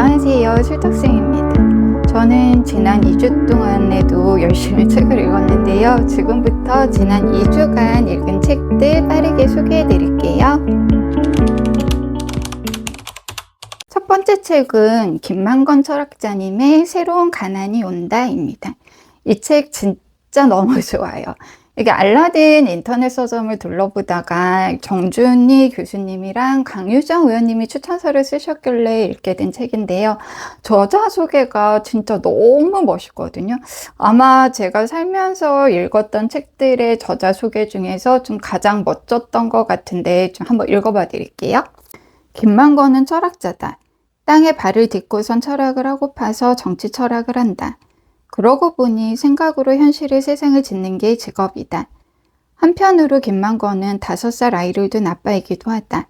안녕하세요. 술떡쌤입니다. 저는 지난 2주 동안에도 열심히 책을 읽었는데요. 지금부터 지난 2주간 읽은 책들 빠르게 소개해 드릴게요. 첫 번째 책은 김만건 철학자님의 새로운 가난이 온다입니다. 이 책 진짜 너무 좋아요. 이게 알라딘 인터넷 서점을 둘러보다가 정준희 교수님이랑 강유정 의원님이 추천서를 쓰셨길래 읽게 된 책인데요. 저자 소개가 진짜 너무 멋있거든요. 아마 제가 살면서 읽었던 책들의 저자 소개 중에서 좀 가장 멋졌던 것 같은데 좀 한번 읽어봐 드릴게요. 김만건은 철학자다. 땅에 발을 딛고선 철학을 하고파서 정치 철학을 한다. 그러고 보니 생각으로 현실의 세상을 짓는 게 직업이다. 한편으로 김만건은 5살 아이를 둔 아빠이기도 하다.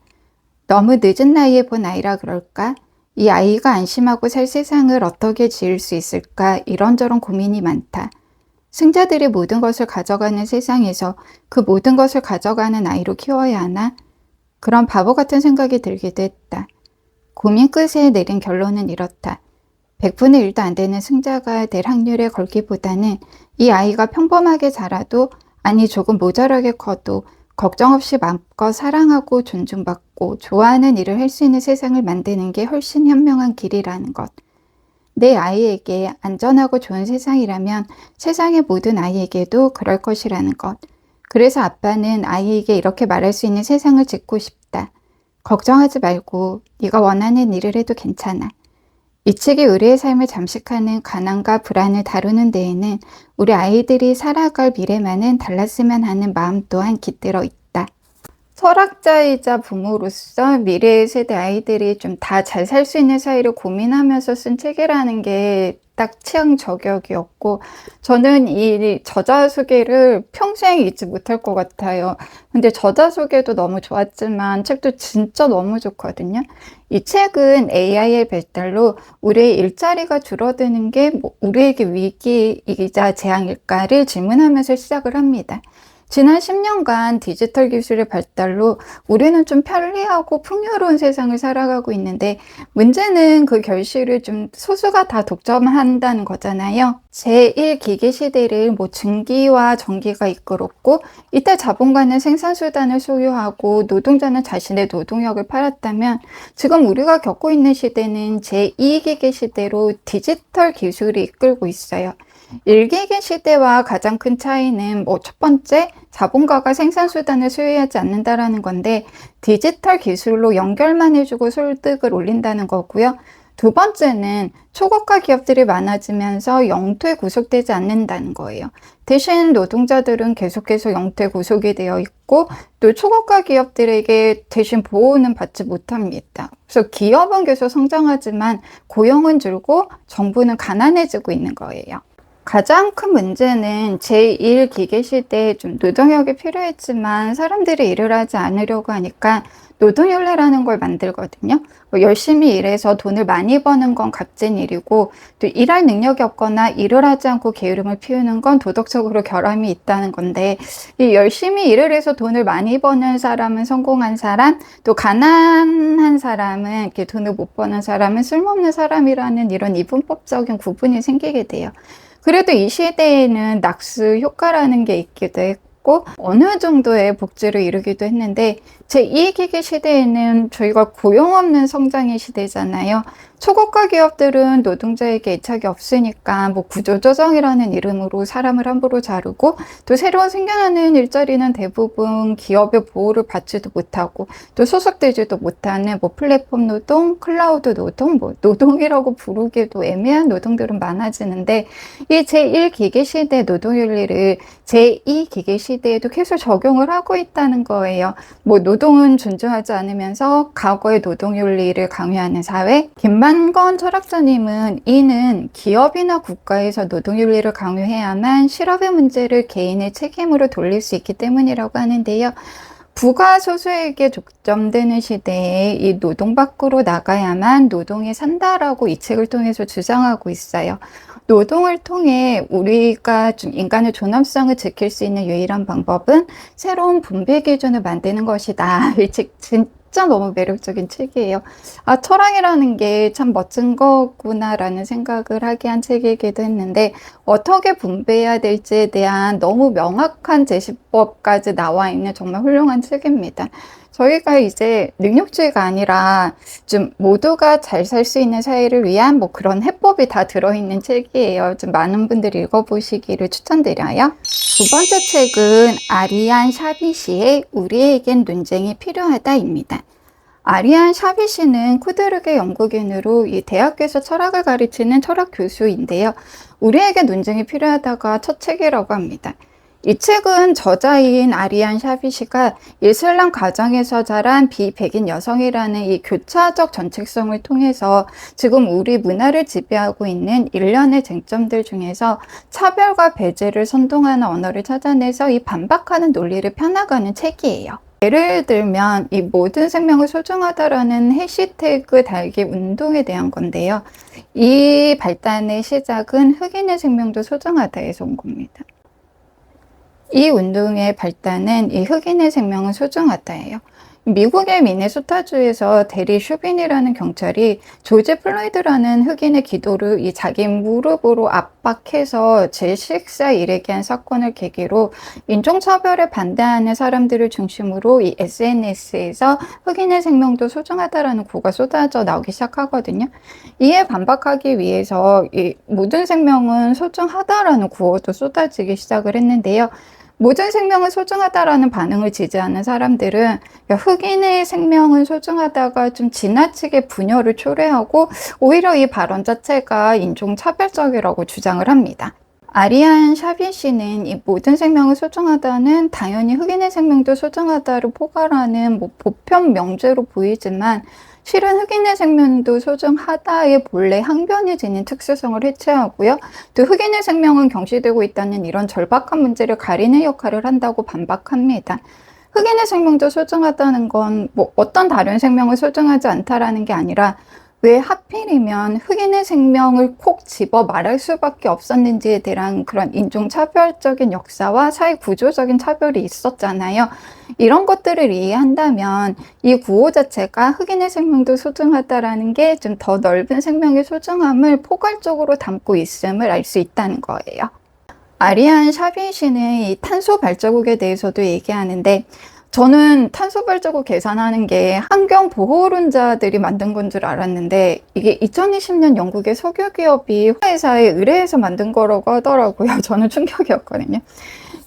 너무 늦은 나이에 본 아이라 그럴까? 이 아이가 안심하고 살 세상을 어떻게 지을 수 있을까? 이런저런 고민이 많다. 승자들이 모든 것을 가져가는 세상에서 그 모든 것을 가져가는 아이로 키워야 하나? 그런 바보 같은 생각이 들기도 했다. 고민 끝에 내린 결론은 이렇다. 100분의 1도 안 되는 승자가 될 확률에 걸기보다는 이 아이가 평범하게 자라도 아니 조금 모자라게 커도 걱정 없이 마음껏 사랑하고 존중받고 좋아하는 일을 할 수 있는 세상을 만드는 게 훨씬 현명한 길이라는 것. 내 아이에게 안전하고 좋은 세상이라면 세상의 모든 아이에게도 그럴 것이라는 것. 그래서 아빠는 아이에게 이렇게 말할 수 있는 세상을 짓고 싶다. 걱정하지 말고 네가 원하는 일을 해도 괜찮아. 이 책이 우리의 삶을 잠식하는 가난과 불안을 다루는 데에는 우리 아이들이 살아갈 미래만은 달랐으면 하는 마음 또한 깃들어 있다. 철학자이자 부모로서 미래의 세대 아이들이 좀 다 잘 살 수 있는 사회를 고민하면서 쓴 책이라는 게 딱 취향 저격이었고 저는 이 저자 소개를 평생 잊지 못할 것 같아요. 근데 저자 소개도 너무 좋았지만 책도 진짜 너무 좋거든요. 이 책은 AI의 발달로 우리의 일자리가 줄어드는 게 우리에게 위기이자 재앙일까를 질문하면서 시작을 합니다. 지난 10년간 디지털 기술의 발달로 우리는 좀 편리하고 풍요로운 세상을 살아가고 있는데 문제는 그 결실을 좀 소수가 다 독점한다는 거잖아요. 제1기계 시대를 증기와 전기가 이끌었고 이때 자본가는 생산수단을 소유하고 노동자는 자신의 노동력을 팔았다면 지금 우리가 겪고 있는 시대는 제2기계 시대로 디지털 기술이 이끌고 있어요. 1기계 시대와 가장 큰 차이는 첫 번째, 자본가가 생산수단을 소유하지 않는다라는 건데 디지털 기술로 연결만 해주고 소득을 올린다는 거고요. 두 번째는 초고가 기업들이 많아지면서 영토에 구속되지 않는다는 거예요. 대신 노동자들은 계속해서 영토에 구속이 되어 있고 또 초고가 기업들에게 대신 보호는 받지 못합니다. 그래서 기업은 계속 성장하지만 고용은 줄고 정부는 가난해지고 있는 거예요. 가장 큰 문제는 제1기계 시대에 좀 노동력이 필요했지만 사람들이 일을 하지 않으려고 하니까 노동연례라는 걸 만들거든요. 열심히 일해서 돈을 많이 버는 건 값진 일이고 또 일할 능력이 없거나 일을 하지 않고 게으름을 피우는 건 도덕적으로 결함이 있다는 건데 이 열심히 일을 해서 돈을 많이 버는 사람은 성공한 사람, 또 가난한 사람은 이렇게 돈을 못 버는 사람은 쓸모없는 사람이라는 이런 이분법적인 구분이 생기게 돼요. 그래도 이 시대에는 낙수 효과라는 게 있기도 했고 어느 정도의 복지를 이루기도 했는데 제2기계 시대에는 저희가 고용 없는 성장의 시대잖아요. 초고가 기업들은 노동자에게 애착이 없으니까 구조조정이라는 이름으로 사람을 함부로 자르고 또 새로운 생겨나는 일자리는 대부분 기업의 보호를 받지도 못하고 또 소속되지도 못하는 플랫폼 노동, 클라우드 노동, 노동이라고 부르기도 애매한 노동들은 많아지는데 이 제1기계 시대 노동윤리를 제2기계 시대에도 계속 적용을 하고 있다는 거예요. 노동은 존중하지 않으면서 과거의 노동윤리를 강요하는 사회. 김만건 철학자님은 이는 기업이나 국가에서 노동윤리를 강요해야만 실업의 문제를 개인의 책임으로 돌릴 수 있기 때문이라고 하는데요. 부가 소수에게 독점되는 시대에 이 노동 밖으로 나가야만 노동에 산다라고 이 책을 통해서 주장하고 있어요. 노동을 통해 우리가 좀 인간의 존엄성을 지킬 수 있는 유일한 방법은 새로운 분배 기준을 만드는 것이다. 이 책 진짜 너무 매력적인 책이에요. 아, 철학이라는 게 참 멋진 거구나라는 생각을 하게 한 책이기도 했는데, 어떻게 분배해야 될지에 대한 너무 명확한 제시법까지 나와 있는 정말 훌륭한 책입니다. 저희가 이제 능력주의가 아니라 좀 모두가 잘 살 수 있는 사회를 위한 뭐 그런 해법이 다 들어있는 책이에요. 좀 많은 분들이 읽어보시기를 추천드려요. 두 번째 책은 아리안 샤비시의 우리에겐 논쟁이 필요하다입니다. 아리안 샤비시는 쿠드르게 영국인으로 이 대학교에서 철학을 가르치는 철학 교수인데요. 우리에게 논쟁이 필요하다가 첫 책이라고 합니다. 이 책은 저자인 아리안 샤비시가 이슬람 가정에서 자란 비백인 여성이라는 이 교차적 정체성을 통해서 지금 우리 문화를 지배하고 있는 일련의 쟁점들 중에서 차별과 배제를 선동하는 언어를 찾아내서 이 반박하는 논리를 펴나가는 책이에요. 예를 들면 이 모든 생명을 소중하다라는 해시태그 달기 운동에 대한 건데요. 이 발단의 시작은 흑인의 생명도 소중하다에서 온 겁니다. 이 운동의 발단은 이 흑인의 생명은 소중하다예요. 미국의 미네소타주에서 대리 슈빈이라는 경찰이 조지 플로이드라는 흑인의 기도를 이 자기 무릎으로 압박해서 제10사 일에게 한 사건을 계기로 인종차별에 반대하는 사람들을 중심으로 이 SNS에서 흑인의 생명도 소중하다라는 구호가 쏟아져 나오기 시작하거든요. 이에 반박하기 위해서 이 모든 생명은 소중하다라는 구호도 쏟아지기 시작을 했는데요. 모든 생명은 소중하다라는 반응을 지지하는 사람들은 흑인의 생명은 소중하다가 좀 지나치게 분열을 초래하고 오히려 이 발언 자체가 인종차별적이라고 주장을 합니다. 아리안 샤비시는 이 모든 생명은 소중하다는 당연히 흑인의 생명도 소중하다를 포괄하는 뭐 보편 명제로 보이지만 실은 흑인의 생명도 소중하다의 본래 항변이 지닌 특수성을 해체하고요. 또 흑인의 생명은 경시되고 있다는 이런 절박한 문제를 가리는 역할을 한다고 반박합니다. 흑인의 생명도 소중하다는 건 뭐 어떤 다른 생명을 소중하지 않다라는 게 아니라 왜 하필이면 흑인의 생명을 콕 집어 말할 수밖에 없었는지에 대한 그런 인종차별적인 역사와 사회 구조적인 차별이 있었잖아요. 이런 것들을 이해한다면 이 구호 자체가 흑인의 생명도 소중하다라는 게 좀 더 넓은 생명의 소중함을 포괄적으로 담고 있음을 알 수 있다는 거예요. 아리안 샤비시는 이 탄소 발자국에 대해서도 얘기하는데 저는 탄소 발자국 계산하는 게 환경 보호론자들이 만든 건 줄 알았는데 이게 2020년 영국의 석유 기업이 회사에 의뢰해서 만든 거라고 하더라고요. 저는 충격이었거든요.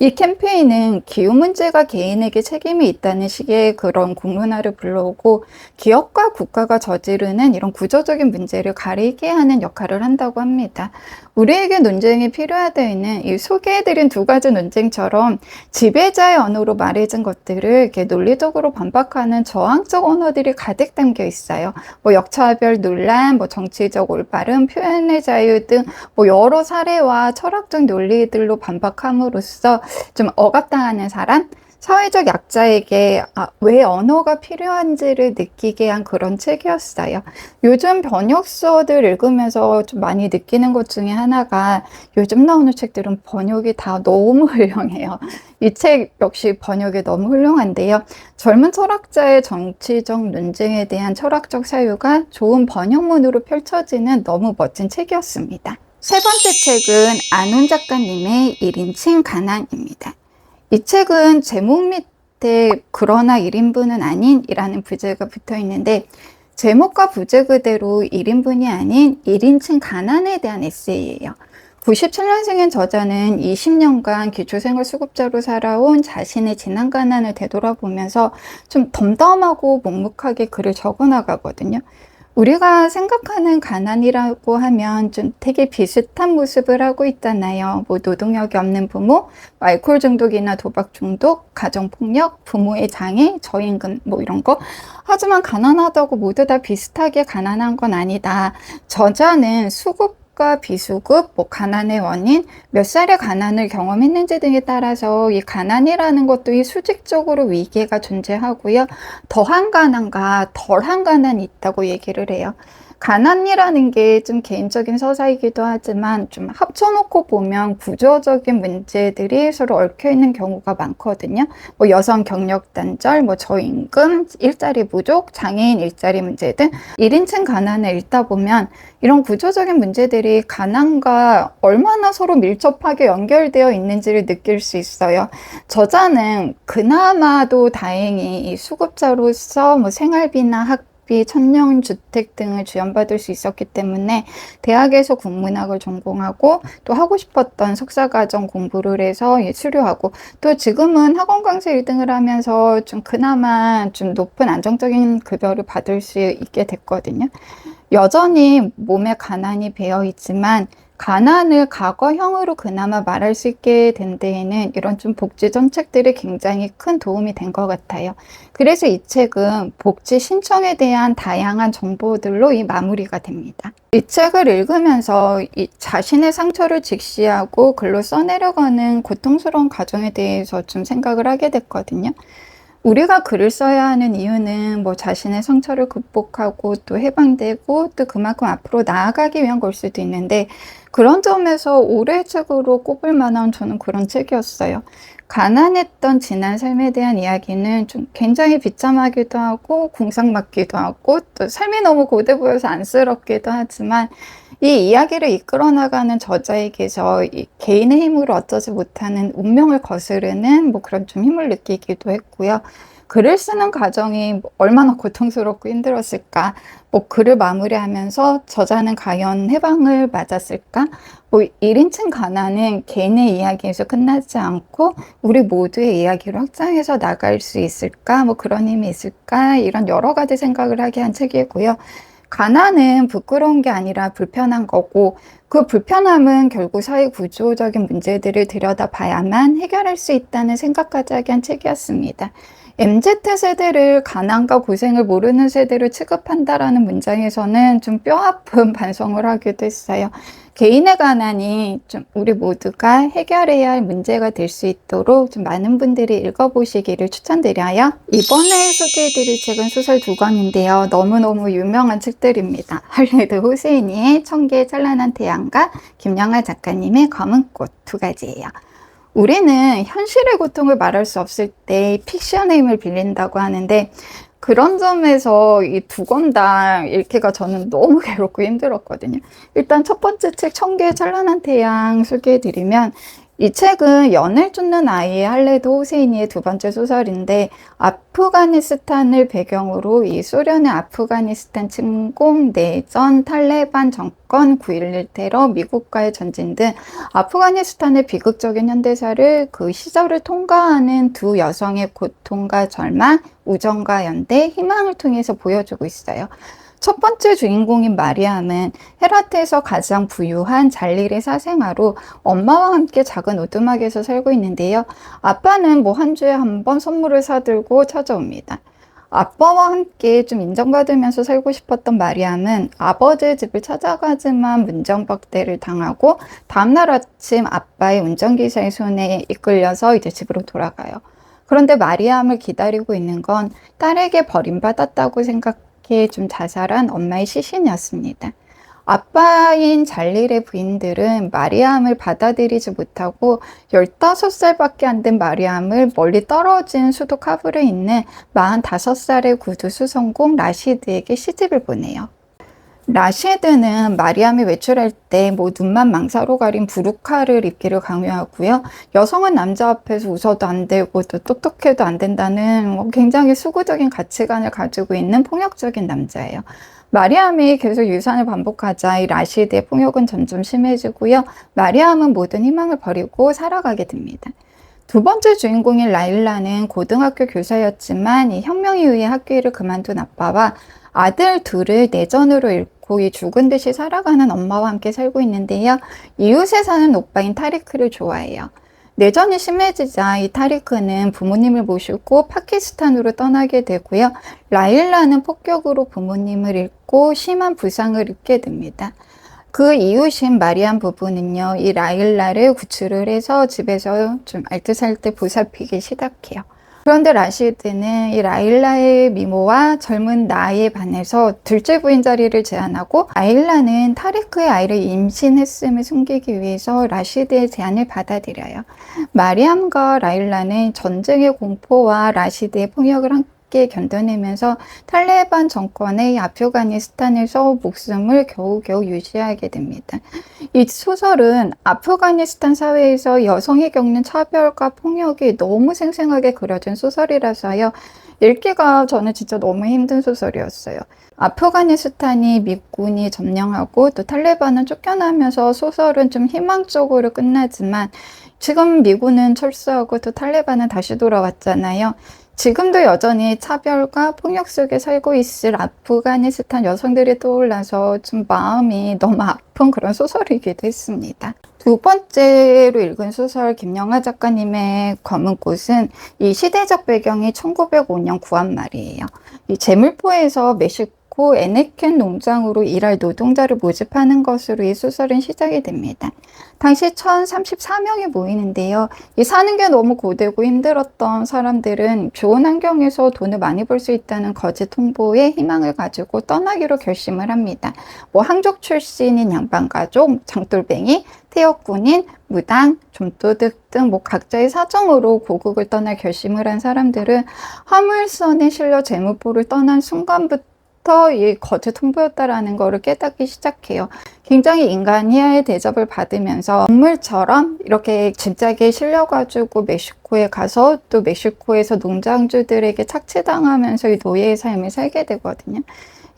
이 캠페인은 기후 문제가 개인에게 책임이 있다는 식의 그런 공론화를 불러오고 기업과 국가가 저지르는 이런 구조적인 문제를 가리게 하는 역할을 한다고 합니다. 우리에게 논쟁이 필요하다는 이 소개해드린 두 가지 논쟁처럼 지배자의 언어로 말해진 것들을 이렇게 논리적으로 반박하는 저항적 언어들이 가득 담겨 있어요. 뭐 역차별 논란, 뭐 정치적 올바름, 표현의 자유 등 뭐 여러 사례와 철학적 논리들로 반박함으로써 좀 억압당하는 사람, 사회적 약자에게 왜 언어가 필요한지를 느끼게 한 그런 책이었어요. 요즘 번역서들 읽으면서 좀 많이 느끼는 것 중에 하나가 요즘 나오는 책들은 번역이 다 너무 훌륭해요. 이 책 역시 번역이 너무 훌륭한데요. 젊은 철학자의 정치적 논쟁에 대한 철학적 사유가 좋은 번역문으로 펼쳐지는 너무 멋진 책이었습니다. 세 번째 책은 안온 작가님의 1인칭 가난입니다. 이 책은 제목 밑에 그러나 1인분은 아닌 이라는 부제가 붙어 있는데 제목과 부제 그대로 1인분이 아닌 1인칭 가난에 대한 에세이예요. 97년생인 저자는 20년간 기초생활수급자로 살아온 자신의 지난 가난을 되돌아보면서 좀 덤덤하고 묵묵하게 글을 적어 나가거든요. 우리가 생각하는 가난이라고 하면 좀 되게 비슷한 모습을 하고 있잖아요. 뭐 노동력이 없는 부모, 알코올 중독이나 도박 중독, 가정폭력, 부모의 장애, 저임금 뭐 이런 거. 하지만 가난하다고 모두 다 비슷하게 가난한 건 아니다. 저자는 수급과 비수급, 뭐 가난의 원인, 몇 살의 가난을 경험했는지 등에 따라서 이 가난이라는 것도 이 수직적으로 위계가 존재하고요. 더한 가난과 덜한 가난이 있다고 얘기를 해요. 가난이라는 게 좀 개인적인 서사이기도 하지만 좀 합쳐놓고 보면 구조적인 문제들이 서로 얽혀 있는 경우가 많거든요. 뭐 여성 경력 단절, 뭐 저임금, 일자리 부족, 장애인 일자리 문제 등 1인칭 가난을 읽다 보면 이런 구조적인 문제들이 가난과 얼마나 서로 밀접하게 연결되어 있는지를 느낄 수 있어요. 저자는 그나마도 다행히 이 수급자로서 뭐 생활비나 학비, 천년주택 등을 지원받을 수 있었기 때문에 대학에서 국문학을 전공하고 또 하고 싶었던 석사과정 공부를 해서 수료하고 또 지금은 학원 강사 1등을 하면서 좀 그나마 좀 높은 안정적인 급여를 받을 수 있게 됐거든요. 여전히 몸에 가난이 배어 있지만 가난을 과거형으로 그나마 말할 수 있게 된 데에는 이런 좀 복지 정책들이 굉장히 큰 도움이 된 것 같아요. 그래서 이 책은 복지 신청에 대한 다양한 정보들로 이 마무리가 됩니다. 이 책을 읽으면서 이 자신의 상처를 직시하고 글로 써내려가는 고통스러운 과정에 대해서 좀 생각을 하게 됐거든요. 우리가 글을 써야 하는 이유는 뭐 자신의 상처를 극복하고 또 해방되고 또 그만큼 앞으로 나아가기 위한 걸 수도 있는데 그런 점에서 올해의 책으로 꼽을 만한 저는 그런 책이었어요. 가난했던 지난 삶에 대한 이야기는 좀 굉장히 비참하기도 하고 궁상맞기도 하고 또 삶이 너무 고돼 보여서 안쓰럽기도 하지만 이 이야기를 이끌어 나가는 저자에게서 이 개인의 힘으로 어쩌지 못하는 운명을 거스르는 뭐 그런 좀 힘을 느끼기도 했고요. 글을 쓰는 과정이 얼마나 고통스럽고 힘들었을까? 뭐 글을 마무리하면서 저자는 과연 해방을 맞았을까? 뭐 1인칭 가난은 개인의 이야기에서 끝나지 않고 우리 모두의 이야기로 확장해서 나갈 수 있을까? 뭐 그런 힘이 있을까? 이런 여러 가지 생각을 하게 한 책이고요. 가난은 부끄러운 게 아니라 불편한 거고 그 불편함은 결국 사회 구조적인 문제들을 들여다봐야만 해결할 수 있다는 생각까지 하게 한 책이었습니다. MZ세대를 가난과 고생을 모르는 세대로 취급한다라는 문장에서는 좀 뼈아픈 반성을 하기도 했어요. 개인의 가난이 좀 우리 모두가 해결해야 할 문제가 될 수 있도록 좀 많은 분들이 읽어보시기를 추천드려요. 이번에 소개해드릴 책은 소설 2권인데요. 너무너무 유명한 책들입니다. 할레드 호세이니의 청계의 찬란한 태양과 김영하 작가님의 검은 꽃 두 가지예요. 우리는 현실의 고통을 말할 수 없을 때 픽션의 힘을 빌린다고 하는데 그런 점에서 이 2권 다 읽기가 저는 너무 괴롭고 힘들었거든요. 일단 첫 번째 책 청계의 찬란한 태양 소개해드리면 이 책은 연을 쫓는 아이의 할레드 호세이니의 두 번째 소설인데 아프가니스탄을 배경으로 이 소련의 아프가니스탄 침공, 내전, 탈레반 정권, 9.11 테러, 미국과의 전진 등 아프가니스탄의 비극적인 현대사를 그 시절을 통과하는 두 여성의 고통과 절망, 우정과 연대, 희망을 통해서 보여주고 있어요. 첫 번째 주인공인 마리암은 헤라트에서 가장 부유한 잘릴의 사생아로 엄마와 함께 작은 오두막에서 살고 있는데요. 아빠는 뭐 한 주에 한 번 선물을 사들고 찾아옵니다. 아빠와 함께 좀 인정받으면서 살고 싶었던 마리암은 아버지의 집을 찾아가지만 문정박대를 당하고 다음날 아침 아빠의 운전기사의 손에 이끌려서 이제 집으로 돌아가요. 그런데 마리암을 기다리고 있는 건 딸에게 버림받았다고 좀 자살한 엄마의 시신이었습니다. 아빠인 잘릴의 부인들은 마리암을 받아들이지 못하고 15살밖에 안 된 마리암을 멀리 떨어진 수도 카불에 있는 45살의 구두 수성공 라시드에게 시집을 보내요. 라시드는 마리암이 외출할 때 뭐 눈만 망사로 가린 부르카를 입기를 강요하고요. 여성은 남자 앞에서 웃어도 안 되고 또 똑똑해도 안 된다는 굉장히 수구적인 가치관을 가지고 있는 폭력적인 남자예요. 마리암이 계속 유산을 반복하자 이 라시드의 폭력은 점점 심해지고요. 마리암은 모든 희망을 버리고 살아가게 됩니다. 두 번째 주인공인 라일라는 고등학교 교사였지만 이 혁명 이후에 학교를 그만둔 아빠와 아들 둘을 내전으로 잃고 이 죽은 듯이 살아가는 엄마와 함께 살고 있는데요. 이웃에 사는 오빠인 타리크를 좋아해요. 내전이 심해지자 이 타리크는 부모님을 모시고 파키스탄으로 떠나게 되고요. 라일라는 폭격으로 부모님을 잃고 심한 부상을 입게 됩니다. 그 이웃인 마리암 부부는요, 이 라일라를 구출을 해서 집에서 좀 알뜰살뜰 보살피기 시작해요. 그런데 라시드는 이 라일라의 미모와 젊은 나이에 반해서 둘째 부인 자리를 제안하고, 라일라는 타리크의 아이를 임신했음을 숨기기 위해서 라시드의 제안을 받아들여요. 마리암과 라일라는 전쟁의 공포와 라시드의 폭력을 함께 견뎌내면서 탈레반 정권의 아프가니스탄에서 목숨을 겨우겨우 유지하게 됩니다. 이 소설은 아프가니스탄 사회에서 여성이 겪는 차별과 폭력이 너무 생생하게 그려진 소설이라서요. 읽기가 저는 진짜 너무 힘든 소설이었어요. 아프가니스탄이 미군이 점령하고 또 탈레반은 쫓겨나면서 소설은 좀 희망적으로 끝나지만, 지금 미군은 철수하고 또 탈레반은 다시 돌아왔잖아요. 지금도 여전히 차별과 폭력 속에 살고 있을 아프가니스탄 여성들이 떠올라서 좀 마음이 너무 아픈 그런 소설이기도 했습니다. 두 번째로 읽은 소설 김영하 작가님의 검은 꽃은 이 시대적 배경이 1905년 구한말이에요. 이 제물포에서 멕시코 에네켄 농장으로 일할 노동자를 모집하는 것으로 이 소설은 시작이 됩니다. 당시 1034명이 모이는데요. 이 사는 게 너무 고되고 힘들었던 사람들은 좋은 환경에서 돈을 많이 벌 수 있다는 거짓 홍보에 희망을 가지고 떠나기로 결심을 합니다. 뭐 항족 출신인 양반가족, 장돌뱅이, 태역군인, 무당, 좀도둑 등 뭐 각자의 사정으로 고국을 떠날 결심을 한 사람들은 화물선에 실려 제물포를 떠난 순간부터 이 거짓 홍보였다라는 것을 깨닫기 시작해요. 굉장히 인간 희화의 대접을 받으면서 동물처럼 이렇게 짐짝에 실려가지고 멕시코에 가서 또 멕시코에서 농장주들에게 착취당하면서 이 노예의 삶을 살게 되거든요.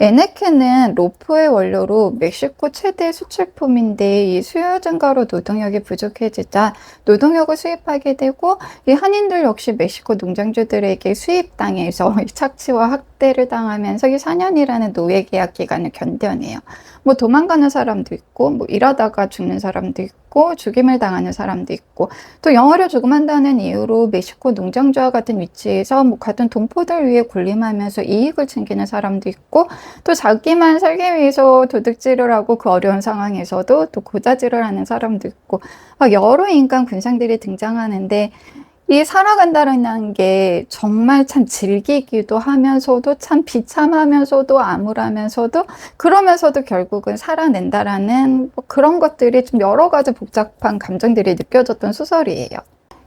에네켄은 로프의 원료로 멕시코 최대 수출품인데, 이 수요 증가로 노동력이 부족해지자 노동력을 수입하게 되고, 이 한인들 역시 멕시코 농장주들에게 수입당해서 착취와 학대를 당하면서 이 4년이라는 노예 계약 기간을 견뎌내요. 뭐 도망가는 사람도 있고, 뭐 일하다가 죽는 사람도 있고, 죽임을 당하는 사람도 있고, 또 영어를 조금 한다는 이유로 멕시코 농장주와 같은 위치에서 뭐 같은 동포들 위해 군림하면서 이익을 챙기는 사람도 있고, 또 자기만 살기 위해서 도둑질을 하고 그 어려운 상황에서도 또 고자질을 하는 사람도 있고, 막 여러 인간 군상들이 등장하는데, 이 살아간다는 게 정말 참 즐기기도 하면서도 참 비참하면서도 암울하면서도, 그러면서도 결국은 살아낸다라는 뭐 그런 것들이 좀 여러 가지 복잡한 감정들이 느껴졌던 소설이에요.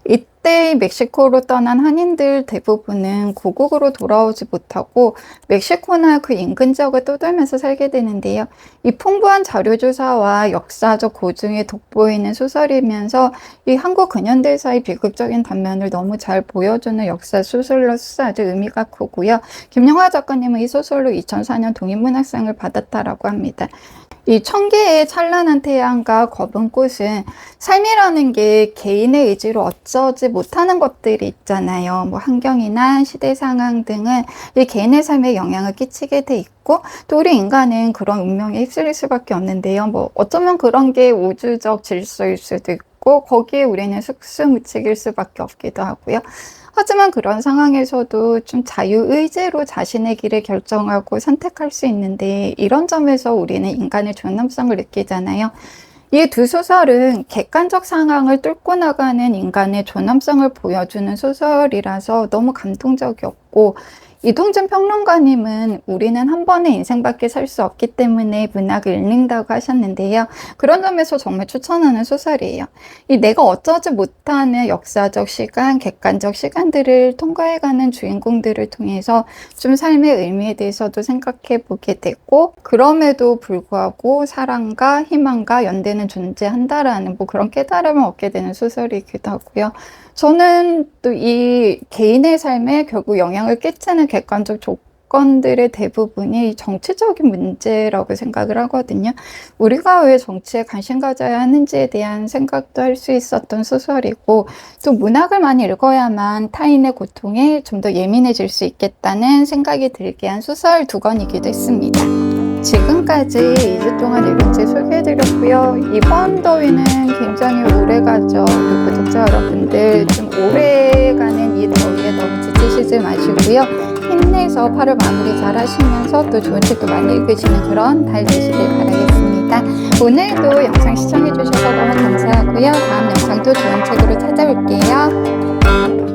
이때 멕시코로 떠난 한인들 대부분은 고국으로 돌아오지 못하고 멕시코나 그 인근 지역을 떠돌면서 살게 되는데요. 이 풍부한 자료조사와 역사적 고증이 돋보이는 소설이면서 이 한국 근현대 사의 비극적인 단면을 너무 잘 보여주는 역사 소설로서 아주 의미가 크고요. 김영하 작가님은 이 소설로 2004년 독립문학상을 받았다라고 합니다. 이 천개의 찬란한 태양과 검은 꽃은 삶이라는 게 개인의 의지로 어쩌지 못하는 것들이 있잖아요. 뭐 환경이나 시대 상황 등은 이 개인의 삶에 영향을 끼치게 돼 있고, 또 우리 인간은 그런 운명에 휩쓸릴 수밖에 없는데요. 뭐 어쩌면 그런 게 우주적 질서일 수도 있고, 거기에 우리는 속수무책일 수밖에 없기도 하고요. 하지만 그런 상황에서도 좀 자유의지로 자신의 길을 결정하고 선택할 수 있는데, 이런 점에서 우리는 인간의 존엄성을 느끼잖아요. 이 두 소설은 객관적 상황을 뚫고 나가는 인간의 존엄성을 보여주는 소설이라서 너무 감동적이었고, 이동준 평론가님은 우리는 한 번의 인생밖에 살 수 없기 때문에 문학을 읽는다고 하셨는데요. 그런 점에서 정말 추천하는 소설이에요. 이 내가 어쩌지 못하는 역사적 시간, 객관적 시간들을 통과해가는 주인공들을 통해서 좀 삶의 의미에 대해서도 생각해 보게 되고, 그럼에도 불구하고 사랑과 희망과 연대는 존재한다라는 뭐 그런 깨달음을 얻게 되는 소설이기도 하고요. 저는 또 이 개인의 삶에 결국 영향을 끼치는 객관적 조건들의 대부분이 정치적인 문제라고 생각을 하거든요. 우리가 왜 정치에 관심 가져야 하는지에 대한 생각도 할 수 있었던 소설이고, 또 문학을 많이 읽어야만 타인의 고통에 좀 더 예민해질 수 있겠다는 생각이 들게 한 소설 두 권이기도 했습니다. 지금까지 2주 동안 읽은 책 소개해드렸고요. 이번 더위는 굉장히 오래가죠. 구독자 여러분들 좀 오래가는 이 더위에 너무 지치시지 마시고요. 힘내서 8월 마무리 잘 하시면서 또 좋은 책도 많이 읽으시는 그런 달 되시길 바라겠습니다. 오늘도 영상 시청해주셔서 너무 감사하고요. 다음 영상도 좋은 책으로 찾아올게요.